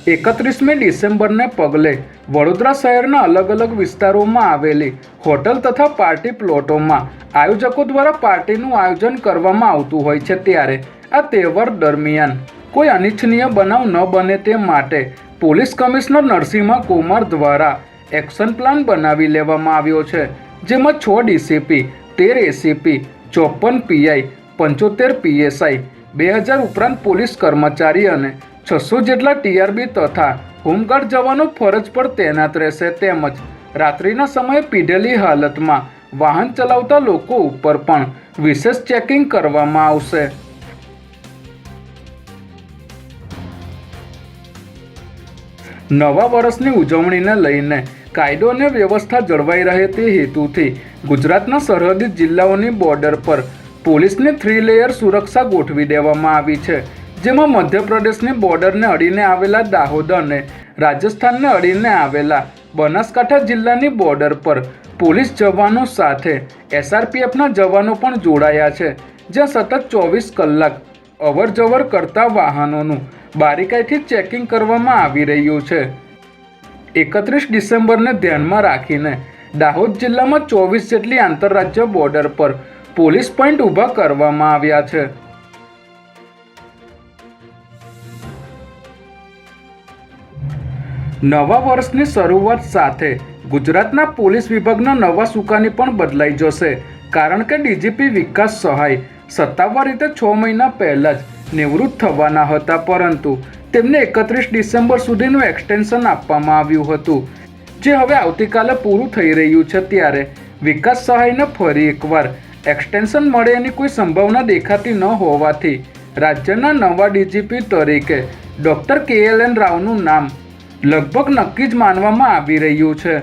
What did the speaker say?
31મી ડિસેમ્બરને પગલે વડોદરા શહેરના અલગ અલગ વિસ્તારોમાં આવેલી હોટલ તથા પાર્ટી પ્લોટોમાં આયોજકો દ્વારા પાર્ટીનું આયોજન કરવામાં આવતું હોય છે। ત્યારે આ તહેવાર દરમિયાન કોઈ અનિચ્છનીય બનાવ ન બને તે માટે પોલીસ કમિશનર નરસિંહા કુમાર દ્વારા એક્શન પ્લાન બનાવી લેવામાં આવ્યો છે, જેમાં 6 ડીસીપી, 13 એસીપી, 54 પીઆઈ, 75 પીએસઆઈ, 2000 ઉપરાંત પોલીસ કર્મચારી અને 600 જેટલા ટીઆરબી તથા હોમગાર્ડ જવાનો ફરજ પર તૈનાત રહેશે। તેમજ રાત્રિના સમયે પીધેલી હાલતમાં વાહન ચલાવતા લોકો ઉપર પણ વિશેષ ચેકિંગ કરવામાં આવશે। નવા વર્ષની ઉજવણીને લઈને કાયદો અને વ્યવસ્થા જળવાઈ રહે તે હેતુથી ગુજરાતના સરહદી જિલ્લાઓની બોર્ડર પર પોલીસની 3 લેયર સુરક્ષા ગોઠવી દેવામાં આવી છે, જેમાં મધ્યપ્રદેશની બોર્ડરને અડીને આવેલા દાહોદ અને રાજસ્થાનને અડીને આવેલા બનાસકાંઠા જિલ્લાની બોર્ડર પર પોલીસ જવાનો સાથે એસઆરપીએફના જવાનો પણ જોડાયા છે, જ્યાં સતત 24 કલાક અવર જવર કરતા વાહનોનું બારીકાઈથી ચેકિંગ કરવામાં આવી રહ્યું છે। 31 ડિસેમ્બરને ધ્યાનમાં રાખીને દાહોદ જિલ્લામાં 24 જેટલી આંતરરાજ્ય બોર્ડર પર પોલીસ પોઈન્ટ ઊભા કરવામાં આવ્યા છે। નવા વર્ષની શરૂઆત સાથે ગુજરાતના પોલીસ વિભાગના નવા સુકાની પણ બદલાઈ જશે, કારણ કે ડીજીપી વિકાસ સહાય સત્તાવાર રીતે 6 મહિના પહેલાં જ નિવૃત્ત થવાના હતા, પરંતુ તેમને 31 ડિસેમ્બર સુધીનું એક્સટેન્શન આપવામાં આવ્યું હતું, જે હવે આવતીકાલે પૂરું થઈ રહ્યું છે। ત્યારે વિકાસ સહાયને ફરી એકવાર એક્સટેન્શન મળે એની કોઈ સંભાવના દેખાતી ન હોવાથી રાજ્યના નવા ડીજીપી તરીકે ડૉક્ટર KLN રાવનું નામ લગભગ નક્કી જ માનવામાં આવી રહ્યું છે।